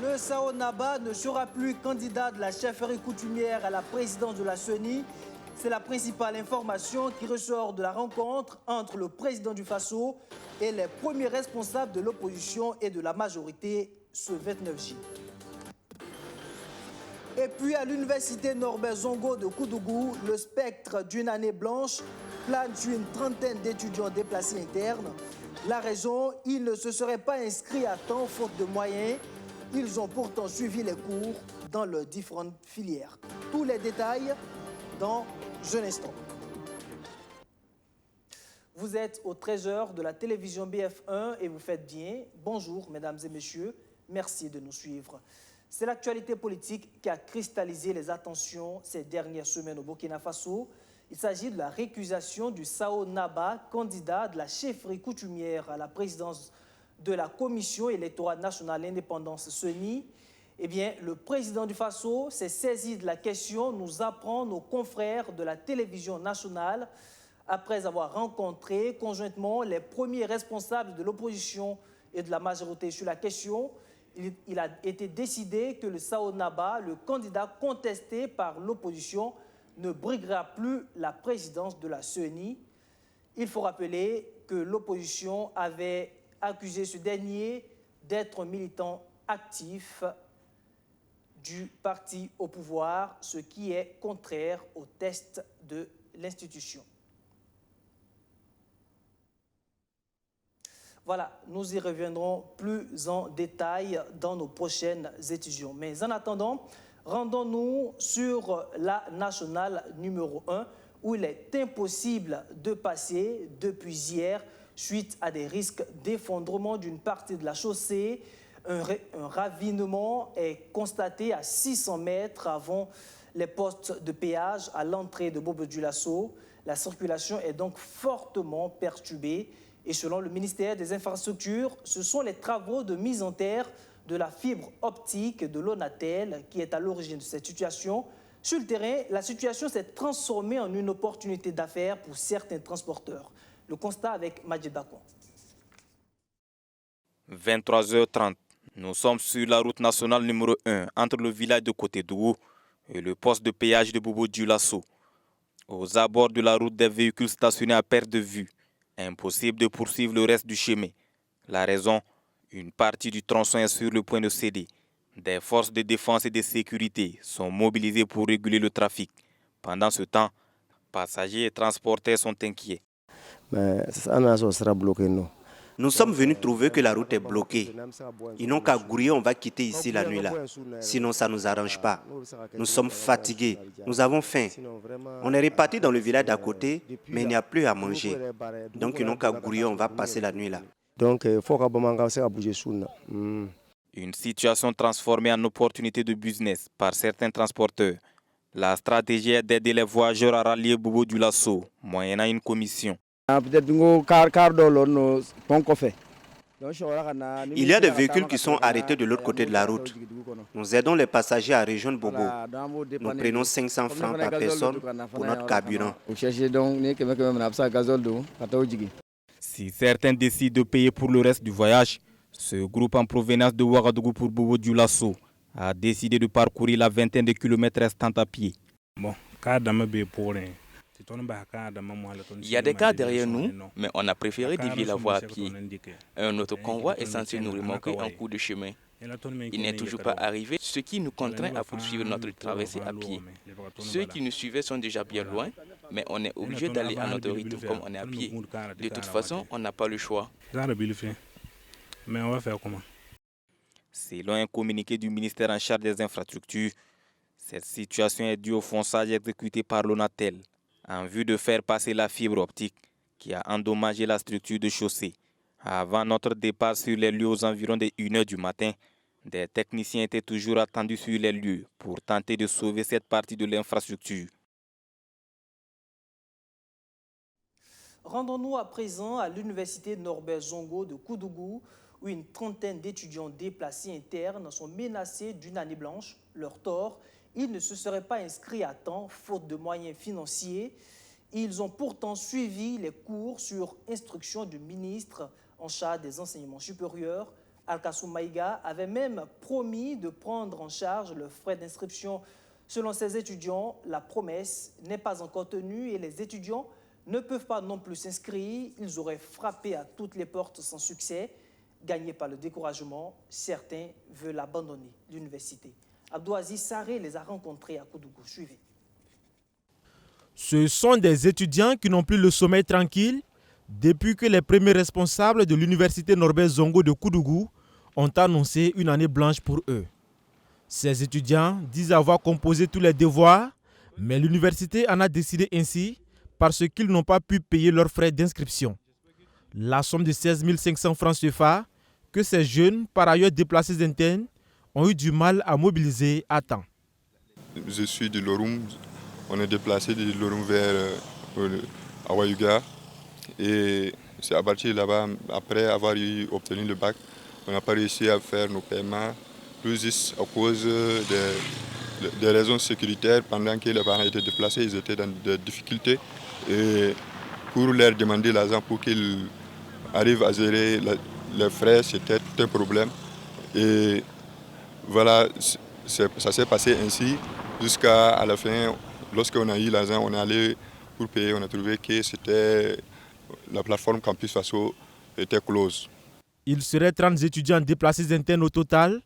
Le Sao Naba ne sera plus candidat de la chefferie coutumière à la présidence de la CENI. C'est la principale information qui ressort de la rencontre entre le président du Faso et les premiers responsables de l'opposition et de la majorité ce 29 juillet. Et puis à l'université Norbert Zongo de Koudougou, le spectre d'une année blanche plane sur une trentaine d'étudiants déplacés internes. La raison, ils ne se seraient pas inscrits à temps faute de moyens. Ils ont pourtant suivi les cours dans leurs différentes filières. Tous les détails dans un instant. Vous êtes au 13h de la télévision BF1 et vous faites bien. Bonjour mesdames et messieurs, merci de nous suivre. C'est l'actualité politique qui a cristallisé les attentions ces dernières semaines au Burkina Faso. Il s'agit de la récusation du Sao Naba, candidat de la chefferie coutumière à la présidence de la Commission électorale nationale indépendance CENI. Eh bien, le président du Faso s'est saisi de la question, nous apprend nos confrères de la télévision nationale, après avoir rencontré conjointement les premiers responsables de l'opposition et de la majorité sur la question. Il a été décidé que le Sao Naba, le candidat contesté par l'opposition, ne briguera plus la présidence de la CENI. Il faut rappeler que l'opposition avait accusé ce dernier d'être un militant actif du parti au pouvoir, ce qui est contraire au test de l'institution. Voilà, nous y reviendrons plus en détail dans nos prochaines étudiants. Mais en attendant, rendons-nous sur la nationale numéro 1, où il est impossible de passer depuis hier suite à des risques d'effondrement d'une partie de la chaussée. Un ravinement est constaté à 600 mètres avant les postes de péage à l'entrée de Bobo-Dioulasso. La circulation est donc fortement perturbée. Et selon le ministère des Infrastructures, ce sont les travaux de mise en terre de la fibre optique de l'Onatel qui est à l'origine de cette situation. Sur le terrain, la situation s'est transformée en une opportunité d'affaires pour certains transporteurs. Le constat avec Majid Bakon. 23h30, nous sommes sur la route nationale numéro 1 entre le village de Côté-Dougou et le poste de péage de Bobo-Dioulasso. Aux abords de la route, des véhicules stationnés à perte de vue. Impossible de poursuivre le reste du chemin. La raison, une partie du tronçon est sur le point de céder. Des forces de défense et de sécurité sont mobilisées pour réguler le trafic. Pendant ce temps, passagers et transporteurs sont inquiets. Mais ça sera bloqué, non. Nous sommes venus trouver que la route est bloquée. Ils n'ont qu'à grouiller, on va quitter ici la nuit là. Sinon, ça ne nous arrange pas. Nous sommes fatigués, nous avons faim. On est répartis dans le village d'à côté, mais il n'y a plus à manger. Donc, ils n'ont qu'à grouiller, on va passer la nuit là. Donc, il faut que bouger. Une situation transformée en opportunité de business par certains transporteurs. La stratégie est d'aider les voyageurs à rallier Bobo-Dioulasso, moyennant une commission. Il y a des véhicules qui sont arrêtés de l'autre côté de la route. Nous aidons les passagers à rejoindre Bobo. Nous prenons 500 francs par personne pour notre carburant. Si certains décident de payer pour le reste du voyage, ce groupe en provenance de Ouagadougou pour Bobo-Dioulasso a décidé de parcourir la vingtaine de kilomètres restants à pied. Il y a des cas derrière nous, mais on a préféré dévier la voie à pied. Un autre convoi est censé nous remorquer en cours de chemin. Il n'est toujours pas arrivé, ce qui nous contraint à poursuivre notre traversée à pied. Ceux qui nous suivaient sont déjà bien loin, mais on est obligé d'aller à notre rythme comme on est à pied. De toute façon, on n'a pas le choix. Mais on va faire comment? Selon un communiqué du ministère en charge des infrastructures, cette situation est due au fonçage exécuté par l'Onatel en vue de faire passer la fibre optique qui a endommagé la structure de chaussée. Avant notre départ sur les lieux aux environs de 1h du matin, des techniciens étaient toujours attendus sur les lieux pour tenter de sauver cette partie de l'infrastructure. Rendons-nous à présent à l'université Norbert Zongo de Koudougou, où une trentaine d'étudiants déplacés internes sont menacés d'une année blanche. Leur tort, ils ne se seraient pas inscrits à temps, faute de moyens financiers. Ils ont pourtant suivi les cours sur instruction du ministre en charge des enseignements supérieurs. Alkassou Maïga avait même promis de prendre en charge le frais d'inscription. Selon ces étudiants, la promesse n'est pas encore tenue et les étudiants ne peuvent pas non plus s'inscrire. Ils auraient frappé à toutes les portes sans succès. Gagnés par le découragement, certains veulent abandonner l'université. Abdou Aziz Saré les a rencontrés à Koudougou. Suivez. Ce sont des étudiants qui n'ont plus le sommeil tranquille depuis que les premiers responsables de l'université Norbert Zongo de Koudougou ont annoncé une année blanche pour eux. Ces étudiants disent avoir composé tous les devoirs, mais l'université en a décidé ainsi parce qu'ils n'ont pas pu payer leurs frais d'inscription. La somme de 16 500 francs CFA que ces jeunes, par ailleurs déplacés internes, ont eu du mal à mobiliser à temps. Je suis de Lorum, on est déplacé de Lorum vers Awayuga et c'est à partir là-bas, après avoir obtenu le bac, on n'a pas réussi à faire nos paiements, plus à cause des raisons sécuritaires. Pendant que les parents étaient déplacés, ils étaient dans des difficultés et pour leur demander l'argent pour qu'ils arrivent à gérer les frais, c'était tout un problème. Et voilà, ça s'est passé ainsi jusqu'à la fin. Lorsqu'on a eu l'argent, on est allé pour payer, on a trouvé que c'était la plateforme Campus Faso était close. Il serait 30 étudiants déplacés internes au total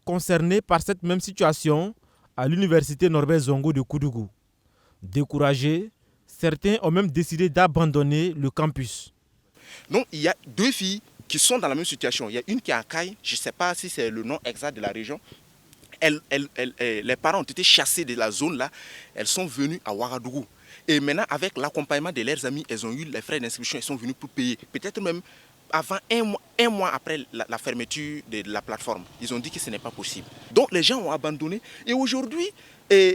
concernés par cette même situation à l'université Norbert Zongo de Koudougou. Découragés, certains ont même décidé d'abandonner le campus. Donc il y a deux filles qui sont dans la même situation. Il y a une qui est à Kaye, je ne sais pas si c'est le nom exact de la région. Les parents ont été chassés de la zone là, elles sont venues à Ouagadougou. Et maintenant, avec l'accompagnement de leurs amis, elles ont eu les frais d'inscription, elles sont venues pour payer. Peut-être même avant un mois après la fermeture de la plateforme. Ils ont dit que ce n'est pas possible. Donc les gens ont abandonné. Et aujourd'hui,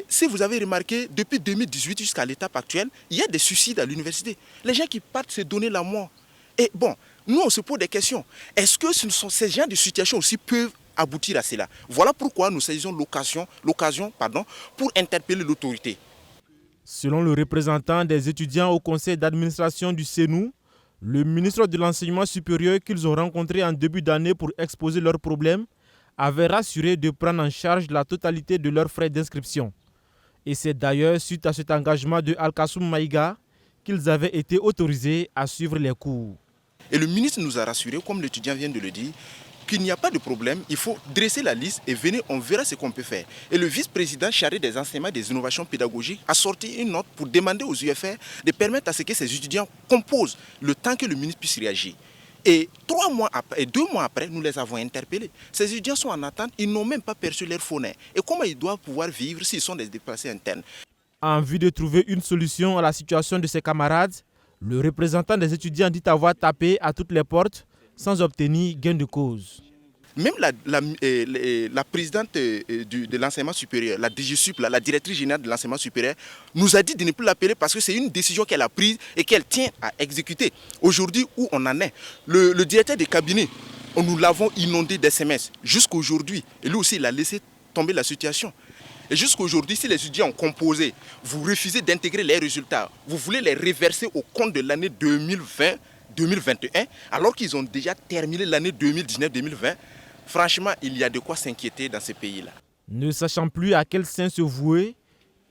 si vous avez remarqué, depuis 2018 jusqu'à l'étape actuelle, il y a des suicides à l'université. Les gens qui partent se donner la mort. Et bon, nous on se pose des questions. Est-ce que ces genres de situations aussi peuvent aboutir à cela? Voilà pourquoi nous saisissons l'occasion pour interpeller l'autorité. Selon le représentant des étudiants au conseil d'administration du CENU, le ministre de l'enseignement supérieur qu'ils ont rencontré en début d'année pour exposer leurs problèmes avait rassuré de prendre en charge la totalité de leurs frais d'inscription. Et c'est d'ailleurs suite à cet engagement de Alkassou Maïga qu'ils avaient été autorisés à suivre les cours. Et le ministre nous a rassuré, comme l'étudiant vient de le dire, qu'il n'y a pas de problème, il faut dresser la liste et venez, on verra ce qu'on peut faire. Et le vice-président chargé des enseignements et des innovations pédagogiques a sorti une note pour demander aux UFR de permettre à ce que ces étudiants composent le temps que le ministre puisse réagir. Et 2 mois après, nous les avons interpellés. Ces étudiants sont en attente, ils n'ont même pas perçu leur phonème. Et comment ils doivent pouvoir vivre s'ils sont des déplacés internes? En vue de trouver une solution à la situation de ses camarades, le représentant des étudiants dit avoir tapé à toutes les portes sans obtenir gain de cause. Même la présidente de l'enseignement supérieur, la DGSUP, la directrice générale de l'enseignement supérieur, nous a dit de ne plus l'appeler parce que c'est une décision qu'elle a prise et qu'elle tient à exécuter. Aujourd'hui, où on en est, le directeur des cabinets, nous l'avons inondé d'SMS jusqu'à aujourd'hui. Et lui aussi, il a laissé tomber la situation. Et jusqu'à aujourd'hui, si les étudiants ont composé, vous refusez d'intégrer les résultats, vous voulez les reverser au compte de l'année 2020-2021, alors qu'ils ont déjà terminé l'année 2019-2020, franchement, il y a de quoi s'inquiéter dans ce pays-là. Ne sachant plus à quel saint se vouer,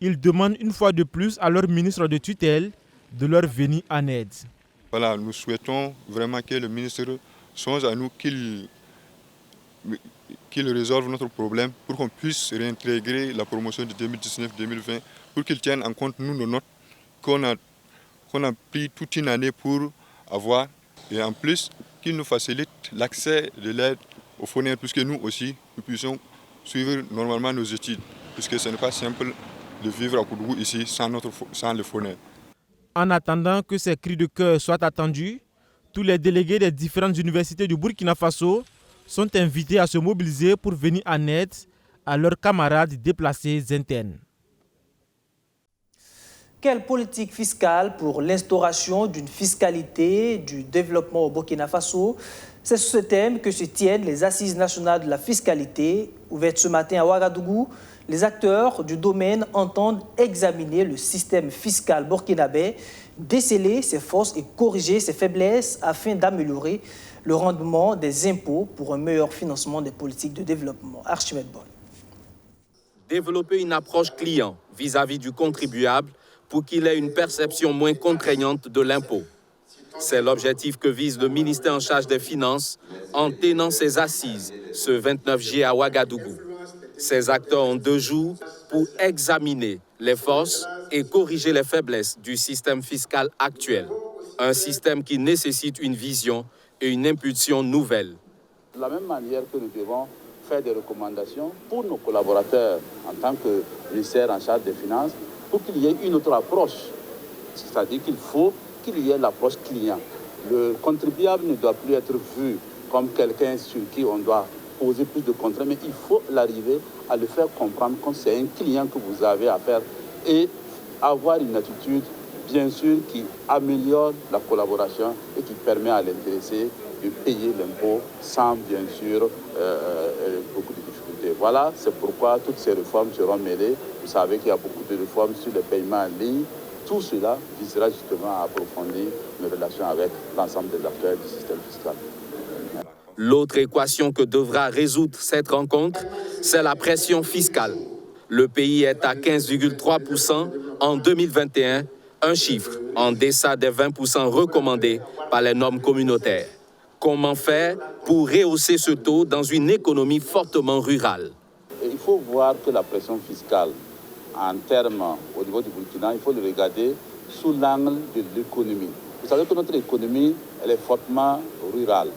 ils demandent une fois de plus à leur ministre de tutelle de leur venir en aide. Voilà, nous souhaitons vraiment que le ministre songe à nous, qu'il résolve notre problème pour qu'on puisse réintégrer la promotion de 2019-2020, pour qu'il tienne en compte nos notes qu'on a pris toute une année pour avoir, et en plus qu'il nous facilite l'accès de l'aide aux phonèmes, puisque nous aussi, nous puissions suivre normalement nos études, puisque ce n'est pas simple de vivre à Koudougou ici sans le phonème. En attendant que ces cris de cœur soient attendus, tous les délégués des différentes universités du Burkina Faso sont invités à se mobiliser pour venir en aide à leurs camarades déplacés internes. Quelle politique fiscale pour l'instauration d'une fiscalité du développement au Burkina Faso? C'est sur ce thème que se tiennent les Assises nationales de la fiscalité. Ouvertes ce matin à Ouagadougou, les acteurs du domaine entendent examiner le système fiscal burkinabé, déceler ses forces et corriger ses faiblesses afin d'améliorer le rendement des impôts pour un meilleur financement des politiques de développement. Archimède Boy. Développer une approche client vis-à-vis du contribuable pour qu'il ait une perception moins contraignante de l'impôt. C'est l'objectif que vise le ministère en charge des Finances en tenant ses assises ce 29 juillet à Ouagadougou. Ces acteurs ont 2 jours pour examiner les forces et corriger les faiblesses du système fiscal actuel. Un système qui nécessite une vision et une impulsion nouvelle. De la même manière que nous devons faire des recommandations pour nos collaborateurs en tant que ministère en charge des Finances pour qu'il y ait une autre approche. C'est-à-dire qu'il faut qu'il y ait l'approche client. Le contribuable ne doit plus être vu comme quelqu'un sur qui on doit poser plus de contraintes, mais il faut l'arriver à le faire comprendre que c'est un client que vous avez à faire et avoir une attitude, bien sûr, qui améliore la collaboration et qui permet à l'intéressé de payer l'impôt sans, bien sûr, beaucoup de difficultés. Voilà, c'est pourquoi toutes ces réformes seront mêlées. Vous savez qu'il y a beaucoup de réformes sur les paiements en ligne. Tout cela visera justement à approfondir nos relations avec l'ensemble des acteurs du système fiscal. L'autre équation que devra résoudre cette rencontre, c'est la pression fiscale. Le pays est à 15,3% en 2021, un chiffre en deçà des 20% recommandés par les normes communautaires. Comment faire pour rehausser ce taux dans une économie fortement rurale? Il faut voir que la pression fiscale, en termes au niveau du Burkina, il faut le regarder sous l'angle de l'économie. Vous savez que notre économie, elle est fortement rurale.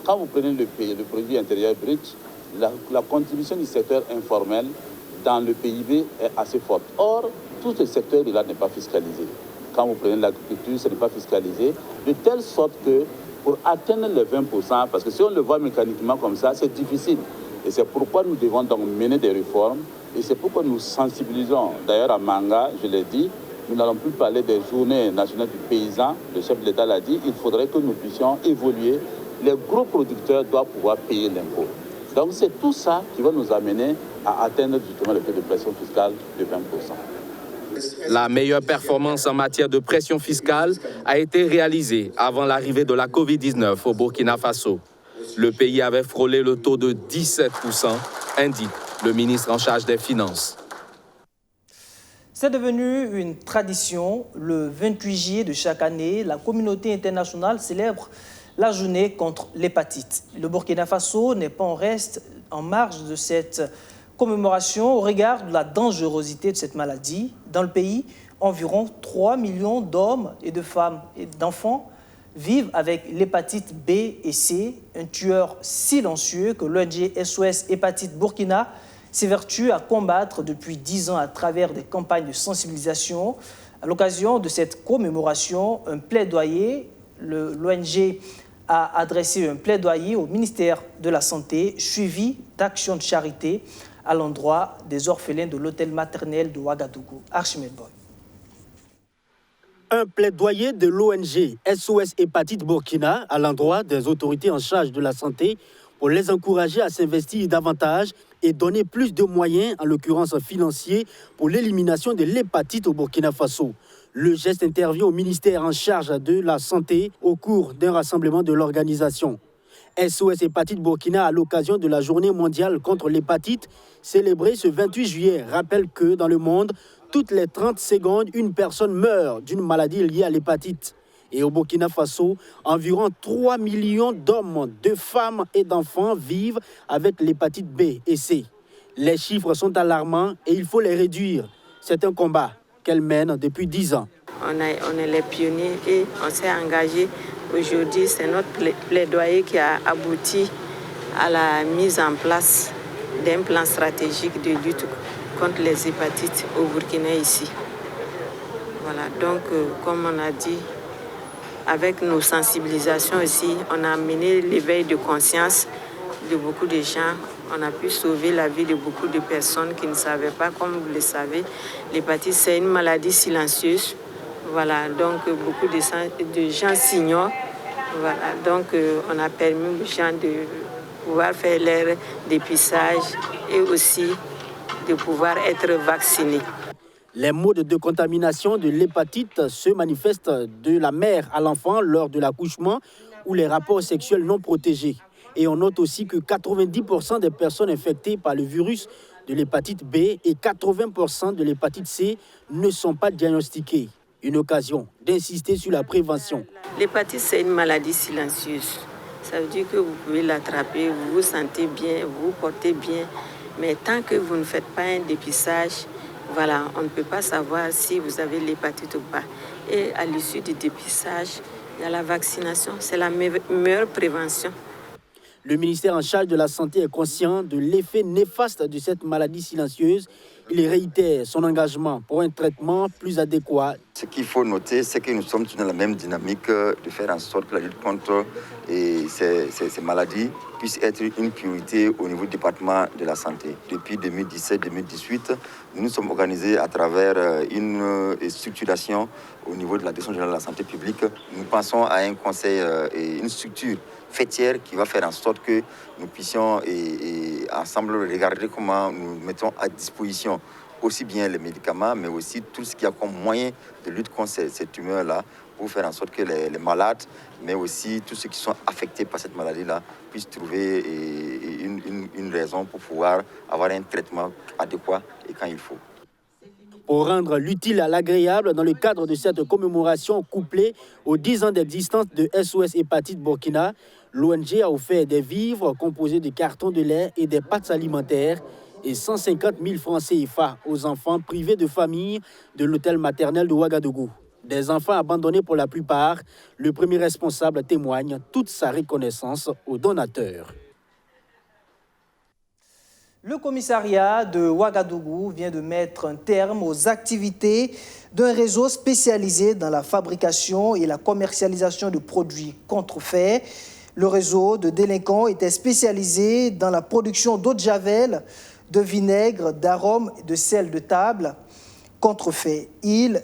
Quand vous prenez le pays, le produit intérieur brut, la contribution du secteur informel dans le PIB est assez forte. Or, tout ce secteur-là n'est pas fiscalisé. Quand vous prenez l'agriculture, ce n'est pas fiscalisé, de telle sorte que pour atteindre les 20%, parce que si on le voit mécaniquement comme ça, c'est difficile. Et c'est pourquoi nous devons donc mener des réformes. Et c'est pourquoi nous sensibilisons. D'ailleurs, à Manga, je l'ai dit, nous n'allons plus parler des journées nationales du paysan. Le chef de l'État l'a dit, il faudrait que nous puissions évoluer. Les gros producteurs doivent pouvoir payer l'impôt. Donc c'est tout ça qui va nous amener à atteindre justement le taux de pression fiscale de 20%. La meilleure performance en matière de pression fiscale a été réalisée avant l'arrivée de la Covid-19 au Burkina Faso. Le pays avait frôlé le taux de 17%, indique le ministre en charge des Finances. C'est devenu une tradition. Le 28 juillet de chaque année, la communauté internationale célèbre la journée contre l'hépatite. Le Burkina Faso n'est pas en reste en marge de cette commémoration au regard de la dangerosité de cette maladie. Dans le pays, environ 3 millions d'hommes et de femmes et d'enfants vivent avec l'hépatite B et C, un tueur silencieux que l'ONG SOS Hépatite Burkina s'évertue à combattre depuis 10 ans à travers des campagnes de sensibilisation. À l'occasion de cette commémoration, un plaidoyer, l'ONG a adressé un plaidoyer au ministère de la Santé, suivi d'actions de charité à l'endroit des orphelins de l'hôtel maternel de Ouagadougou. Archimède Boy. Un plaidoyer de l'ONG SOS Hépatite Burkina à l'endroit des autorités en charge de la santé pour les encourager à s'investir davantage et donner plus de moyens, en l'occurrence financiers, pour l'élimination de l'hépatite au Burkina Faso. Le geste intervient au ministère en charge de la santé au cours d'un rassemblement de l'organisation. SOS Hépatite Burkina, à l'occasion de la journée mondiale contre l'hépatite, célébrée ce 28 juillet, rappelle que dans le monde, toutes les 30 secondes, une personne meurt d'une maladie liée à l'hépatite. Et au Burkina Faso, environ 3 millions d'hommes, de femmes et d'enfants vivent avec l'hépatite B et C. Les chiffres sont alarmants et il faut les réduire. C'est un combat qu'elle mène depuis 10 ans. On est les pionniers et on s'est engagé. Aujourd'hui, c'est notre plaidoyer qui a abouti à la mise en place d'un plan stratégique de lutte contre les hépatites au Burkina ici. Voilà, donc comme on a dit, avec nos sensibilisations aussi, on a mené l'éveil de conscience de beaucoup de gens. On a pu sauver la vie de beaucoup de personnes qui ne savaient pas. Comme vous le savez, l'hépatite, c'est une maladie silencieuse. Voilà, donc beaucoup de gens s'ignorent. Voilà, donc on a permis aux gens de pouvoir faire leur dépistage et aussi de pouvoir être vaccinés. Les modes de contamination de l'hépatite se manifestent de la mère à l'enfant lors de l'accouchement ou les rapports sexuels non protégés. Et on note aussi que 90% des personnes infectées par le virus de l'hépatite B et 80% de l'hépatite C ne sont pas diagnostiquées. Une occasion d'insister sur la prévention. L'hépatite, c'est une maladie silencieuse. Ça veut dire que vous pouvez l'attraper, vous vous sentez bien, vous vous portez bien. Mais tant que vous ne faites pas un dépistage, voilà, on ne peut pas savoir si vous avez l'hépatite ou pas. Et à l'issue du dépistage, il y a la vaccination. C'est la meilleure prévention. Le ministère en charge de la Santé est conscient de l'effet néfaste de cette maladie silencieuse. Il réitère son engagement pour un traitement plus adéquat. Ce qu'il faut noter, c'est que nous sommes dans la même dynamique de faire en sorte que la lutte contre ces maladies puisse être une priorité au niveau du département de la santé. Depuis 2017-2018, nous nous sommes organisés à travers une structuration au niveau de la Direction générale de la santé publique. Nous pensons à un conseil et une structure fêtière qui va faire en sorte que nous puissions ensemble regarder comment nous mettons à disposition aussi bien les médicaments, mais aussi tout ce qu'il y a comme moyen de lutte contre cette tumeur-là pour faire en sorte que les malades, mais aussi tous ceux qui sont affectés par cette maladie-là, puissent trouver une raison pour pouvoir avoir un traitement adéquat et quand il faut. Pour rendre l'utile à l'agréable, dans le cadre de cette commémoration couplée aux 10 ans d'existence de SOS Hépatite Burkina, l'ONG a offert des vivres composés de cartons de lait et des pâtes alimentaires et 150 000 francs CFA aux enfants privés de famille de l'hôtel maternel de Ouagadougou. Des enfants abandonnés pour la plupart, le premier responsable témoigne toute sa reconnaissance aux donateurs. Le commissariat de Ouagadougou vient de mettre un terme aux activités d'un réseau spécialisé dans la fabrication et la commercialisation de produits contrefaits. Le réseau de délinquants était spécialisé dans la production d'eau de javel, de vinaigre, d'arômes et de sel de table contrefaits. Ils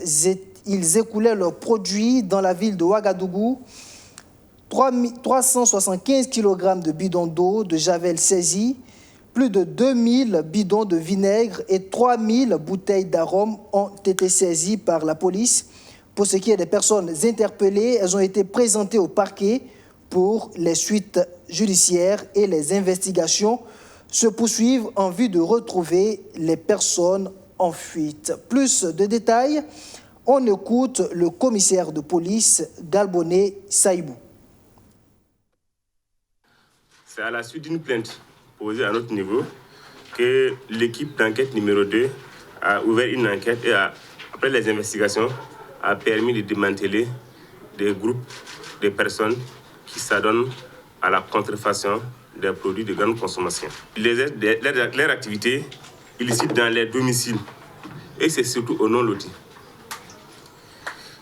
écoulaient leurs produits dans la ville de Ouagadougou. 375 kg de bidons d'eau de javel saisis, plus de 2000 bidons de vinaigre et 3000 bouteilles d'arômes ont été saisies par la police. Pour ce qui est des personnes interpellées, elles ont été présentées au parquet pour les suites judiciaires et les investigations se poursuivent en vue de retrouver les personnes en fuite. Plus de détails, on écoute le commissaire de police Galboné Saïbou. C'est à la suite d'une plainte posée à notre niveau que l'équipe d'enquête numéro 2 a ouvert une enquête et après les investigations a permis de démanteler des groupes de personnes qui s'adonnent à la contrefaçon des produits de grande consommation. Leur activité illicite dans les domiciles et c'est surtout au non loti,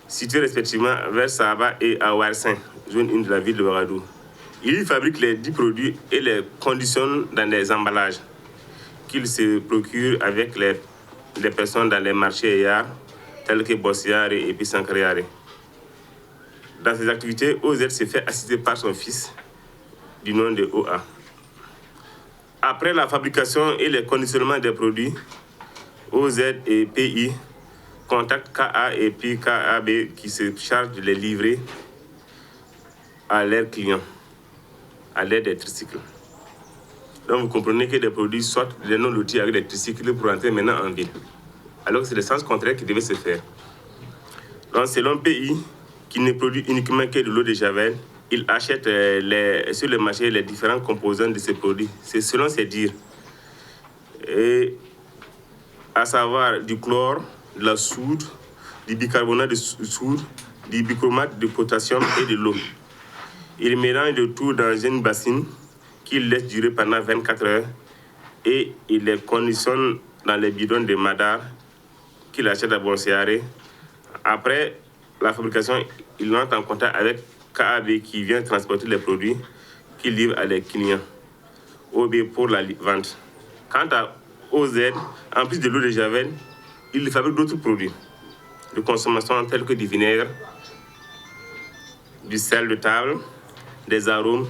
situés respectivement vers Sahaba et à Ouarsin, zone 1 de la ville de Ouagadougou. Ils fabriquent les 10 produits et les conditionnent dans des emballages qu'ils se procurent avec les personnes dans les marchés yards tels que Bossiare et Pissankariare. Dans ces activités, OZ se fait assister par son fils du nom de OA. Après la fabrication et le conditionnement des produits, OZ et PI contactent KA et puis KAB qui se chargent de les livrer à leurs clients à l'aide des tricycles. Donc vous comprenez que des produits sortent des non-lotis avec des tricycles pour entrer maintenant en ville. Alors que c'est le sens contraire qui devait se faire. Donc selon PI, qui ne produit uniquement que de l'eau de javel, il achète sur le marché les différents composants de ces produits. C'est selon ses dires. Et à savoir du chlore, de la soude, du bicarbonate de soude, du bichromate de potassium et de l'eau. Il mélange le tout dans une bassine qu'il laisse durer pendant 24 heures et il les conditionne dans les bidons de madar qu'il achète à Bossiare. Après la fabrication, il entre en contact avec KAB qui vient transporter les produits qu'il livre à les clients OB pour la vente. Quant à OZ, en plus de l'eau de javel, il fabrique d'autres produits de consommation tels que du vinaigre, du sel de table, des arômes,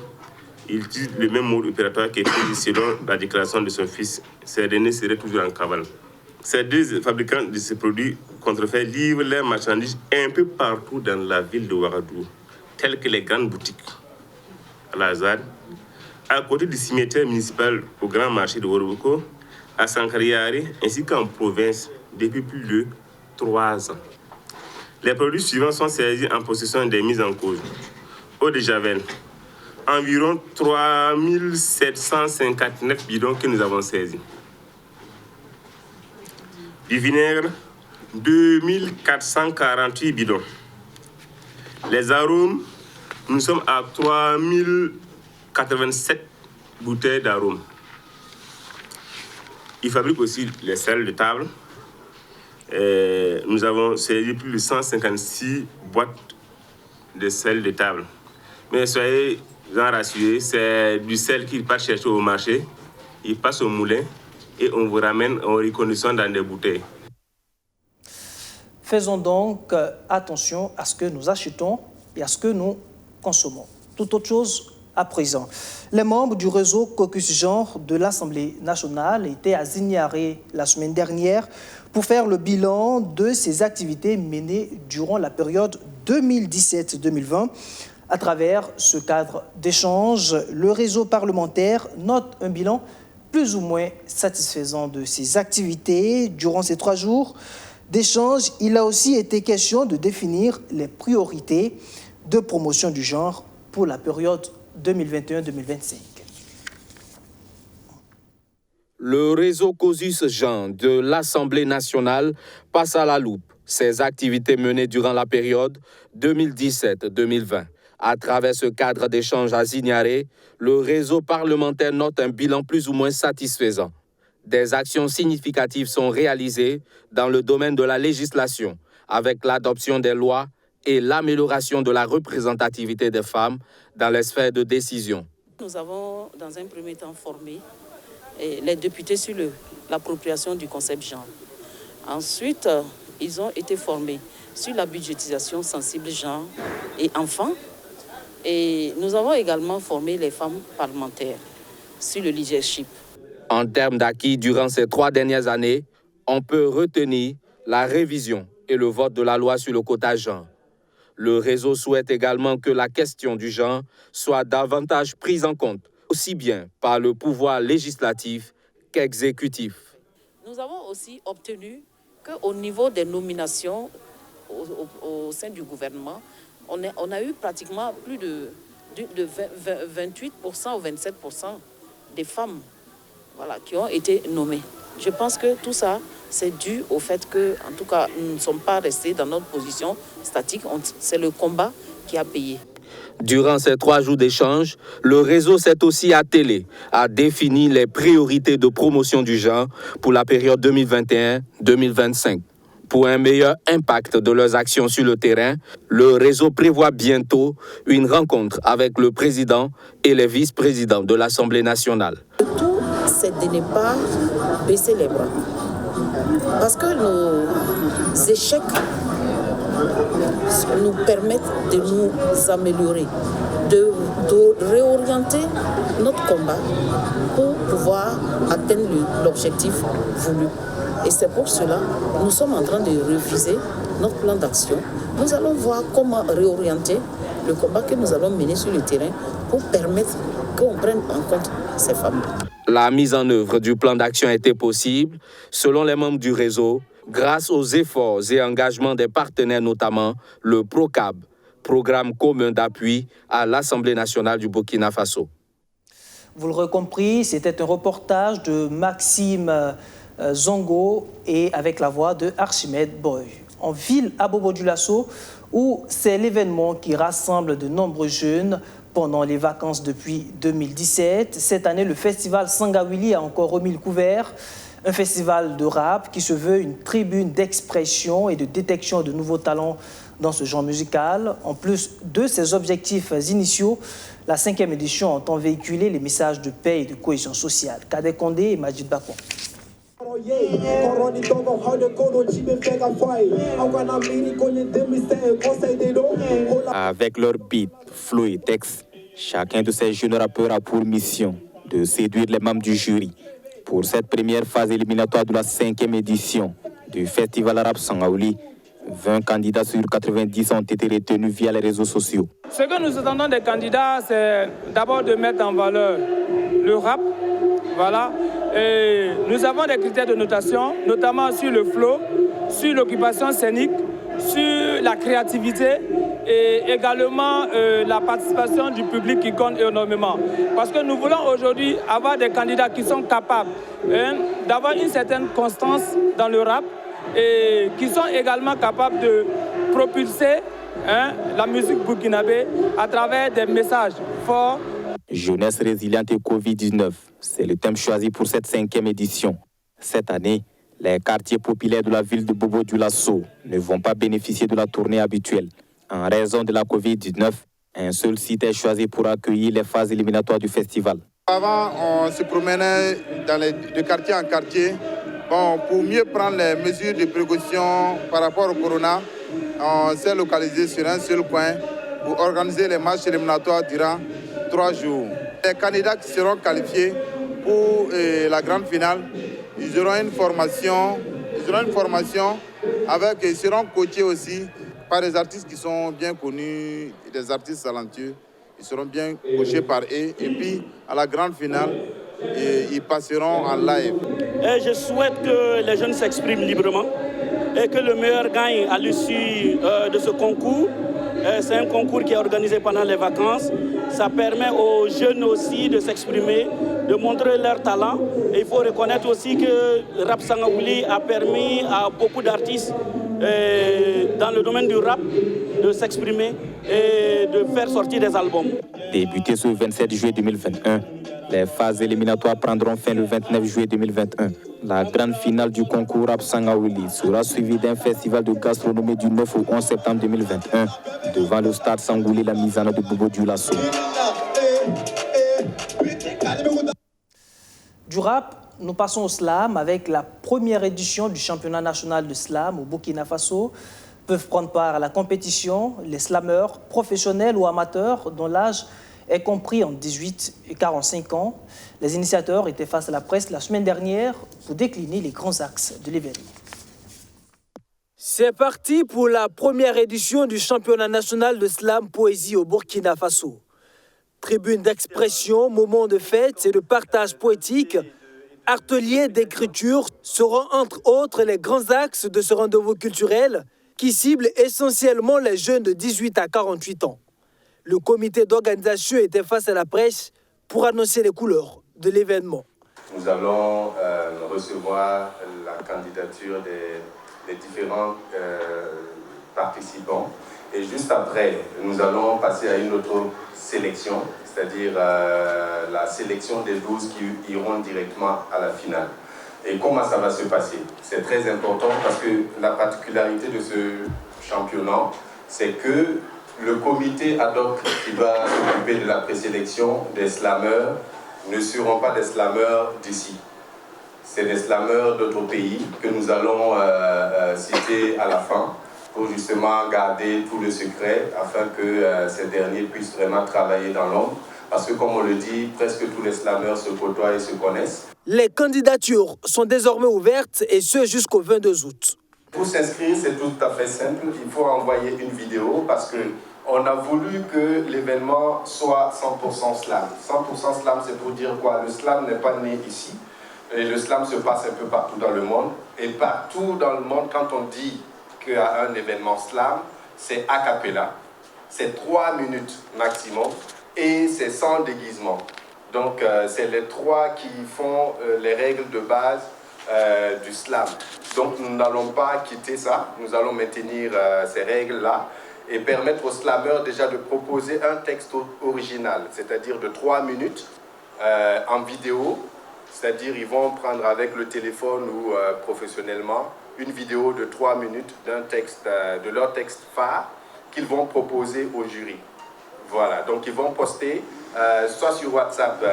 il utilise le même mode opératoire qui est prévu selon la déclaration de son fils. Ces derniers seraient toujours en cavale. Ces deux fabricants de ces produits contrefaits livrent leurs marchandises un peu partout dans la ville de Ouagadougou, telles que les grandes boutiques à la ZAD, à côté du cimetière municipal au grand marché de Ouagadougou, à Sankariari, ainsi qu'en province depuis plus de 3 ans. Les produits suivants sont saisis en possession des mises en cause. Eau de Javel, environ 3759 bidons que nous avons saisis. Du vinaigre, 2448 bidons. Les arômes, nous sommes à 3087 bouteilles d'arômes. Ils fabriquent aussi les sels de table. Nous avons saisi plus de 156 boîtes de sel de table. Mais soyez en rassurés, c'est du sel qu'ils partent chercher au marché. Ils passent au moulin et on vous ramène en reconditionne dans des bouteilles. Faisons donc attention à ce que nous achetons et à ce que nous consommons. Toute autre chose à présent. Les membres du réseau Caucus Genre de l'Assemblée nationale étaient à Zignaré la semaine dernière pour faire le bilan de ces activités menées durant la période 2017-2020. À travers ce cadre d'échange, le réseau parlementaire note un bilan plus ou moins satisfaisant de ces activités. Durant ces 3 jours d'échange, il a aussi été question de définir les priorités de promotion du genre pour la période 2021-2025. Le réseau Caucus Genre de l'Assemblée nationale passe à la loupe ses activités menées durant la période 2017-2020. À travers ce cadre d'échange à Zignaré, le réseau parlementaire note un bilan plus ou moins satisfaisant. Des actions significatives sont réalisées dans le domaine de la législation, avec l'adoption des lois et l'amélioration de la représentativité des femmes dans les sphères de décision. Nous avons, dans un premier temps, formé les députés sur l'appropriation du concept genre. Ensuite, ils ont été formés sur la budgétisation sensible genre et enfants. Et nous avons également formé les femmes parlementaires sur le leadership. En termes d'acquis durant ces 3 dernières années, on peut retenir la révision et le vote de la loi sur le quota genre. Le réseau souhaite également que la question du genre soit davantage prise en compte, aussi bien par le pouvoir législatif qu'exécutif. Nous avons aussi obtenu qu'au niveau des nominations au sein du gouvernement, on a eu pratiquement plus de 28% ou 27% des femmes qui ont été nommées. Je pense que tout ça, c'est dû au fait que, en tout cas, nous ne sommes pas restés dans notre position statique. C'est le combat qui a payé. Durant ces 3 jours d'échange, le réseau s'est aussi attelé à définir les priorités de promotion du genre pour la période 2021-2025. Pour un meilleur impact de leurs actions sur le terrain, le réseau prévoit bientôt une rencontre avec le président et les vice-présidents de l'Assemblée nationale. Tout, c'est de ne pas baisser les bras. Parce que nos échecs nous permettent de nous améliorer, de réorienter notre combat pour pouvoir atteindre l'objectif voulu. Et c'est pour cela que nous sommes en train de réviser notre plan d'action. Nous allons voir comment réorienter le combat que nous allons mener sur le terrain pour permettre qu'on prenne en compte ces femmes. La mise en œuvre du plan d'action a été possible, selon les membres du réseau, grâce aux efforts et engagements des partenaires, notamment le PROCAB, Programme commun d'appui à l'Assemblée nationale du Burkina Faso. Vous l'aurez compris, c'était un reportage de Maxime Zongo et avec la voix de Archimède Boy. En ville à Bobo-Dioulasso, où c'est l'événement qui rassemble de nombreux jeunes pendant les vacances depuis 2017. Cette année, le festival Sangawili a encore remis le couvert. Un festival de rap qui se veut une tribune d'expression et de détection de nouveaux talents dans ce genre musical. En plus de ses objectifs initiaux, la 5e édition entend véhiculer les messages de paix et de cohésion sociale. Kadé Kondé et Majid Bakon. Avec leur beat, flow et texte, Chacun de ces jeunes rappeurs a pour mission de séduire les membres du jury. Pour cette première phase éliminatoire de la 5e édition du Festival Arabe Sangaouli, 20 candidats sur 90 ont été retenus via les réseaux sociaux. Ce que nous attendons des candidats, c'est d'abord de mettre en valeur le rap. Voilà. Et nous avons des critères de notation, notamment sur le flow, sur l'occupation scénique, sur la créativité et également la participation du public qui compte énormément. Parce que nous voulons aujourd'hui avoir des candidats qui sont capables d'avoir une certaine constance dans le rap et qui sont également capables de propulser la musique burkinabé à travers des messages forts. Jeunesse résiliente et Covid-19, c'est le thème choisi pour cette 5e édition. Cette année, les quartiers populaires de la ville de Bobo-Dioulasso ne vont pas bénéficier de la tournée habituelle. En raison de la Covid-19, un seul site est choisi pour accueillir les phases éliminatoires du festival. Avant, on se promenait de quartier en quartier. Pour mieux prendre les mesures de précaution par rapport au corona, on s'est localisé sur un seul coin pour organiser les matchs éliminatoires durant 3 jours. Les candidats qui seront qualifiés pour la grande finale, ils auront une formation avec, ils seront coachés aussi par des artistes qui sont bien connus, des artistes talentueux. Ils seront bien coachés par eux et puis à la grande finale, ils passeront en live. Et je souhaite que les jeunes s'expriment librement et que le meilleur gagne à l'issue de ce concours. C'est un concours qui est organisé pendant les vacances. Ça permet aux jeunes aussi de s'exprimer, de montrer leur talent. Et il faut reconnaître aussi que Rap Sangaouli a permis à beaucoup d'artistes dans le domaine du rap de s'exprimer et de faire sortir des albums. Débuté ce 27 juillet 2021, les phases éliminatoires prendront fin le 29 juillet 2021. La grande finale du concours Rap Sangaouli sera suivie d'un festival de gastronomie du 9 au 11 septembre 2021 devant le stade Sangouli, la Misana de Bobo-Dioulasso. Du rap, nous passons au slam avec la première édition du championnat national de slam au Burkina Faso. Peuvent prendre part à la compétition les slameurs professionnels ou amateurs dont l'âge est compris en 18 et 45 ans. Les initiateurs étaient face à la presse la semaine dernière pour décliner les grands axes de l'événement. C'est parti pour la première édition du championnat national de slam poésie au Burkina Faso. Tribune d'expression, moment de fête et de partage poétique, ateliers d'écriture seront entre autres les grands axes de ce rendez-vous culturel qui cible essentiellement les jeunes de 18 à 48 ans. Le comité d'organisation était face à la presse pour annoncer les couleurs de l'événement. Nous allons recevoir la candidature des différents participants et juste après, nous allons passer à une autre sélection, c'est-à-dire la sélection des 12 qui iront directement à la finale. Et comment ça va se passer? C'est très important parce que la particularité de ce championnat, c'est que le comité ad hoc qui va s'occuper de la présélection des slameurs ne seront pas des slameurs d'ici. C'est des slameurs d'autres pays que nous allons citer à la fin pour justement garder tout le secret afin que ces derniers puissent vraiment travailler dans l'ombre. Parce que comme on le dit, presque tous les slameurs se côtoient et se connaissent. Les candidatures sont désormais ouvertes et ce jusqu'au 22 août. Pour s'inscrire, c'est tout à fait simple. Il faut envoyer une vidéo parce qu'on a voulu que l'événement soit 100% slam. 100% slam, c'est pour dire quoi? Le slam n'est pas né ici. Et le slam se passe un peu partout dans le monde. Et partout dans le monde, quand on dit qu'il y a un événement slam, c'est a cappella. C'est 3 minutes maximum. Et c'est sans déguisement. Donc c'est les 3 qui font les règles de base du slam. Donc nous n'allons pas quitter ça, nous allons maintenir ces règles-là et permettre aux slameurs déjà de proposer un texte original, c'est-à-dire de 3 minutes en vidéo, c'est-à-dire ils vont prendre avec le téléphone ou professionnellement une vidéo de 3 minutes d'un texte, de leur texte phare qu'ils vont proposer au jury. Voilà, donc ils vont poster soit sur WhatsApp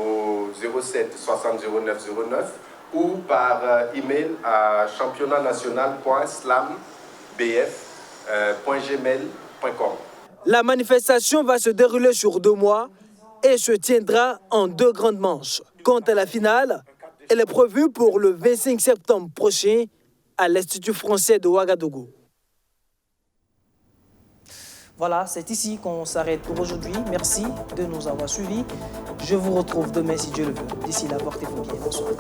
au 07 60 09 09 ou par email à championnatnational.slambf.gmail.com. La manifestation va se dérouler sur 2 mois et se tiendra en 2 grandes manches. Quant à la finale, elle est prévue pour le 25 septembre prochain à l'Institut français de Ouagadougou. Voilà, c'est ici qu'on s'arrête pour aujourd'hui. Merci de nous avoir suivis. Je vous retrouve demain si Dieu le veut. D'ici là, portez-vous bien. Bonsoir.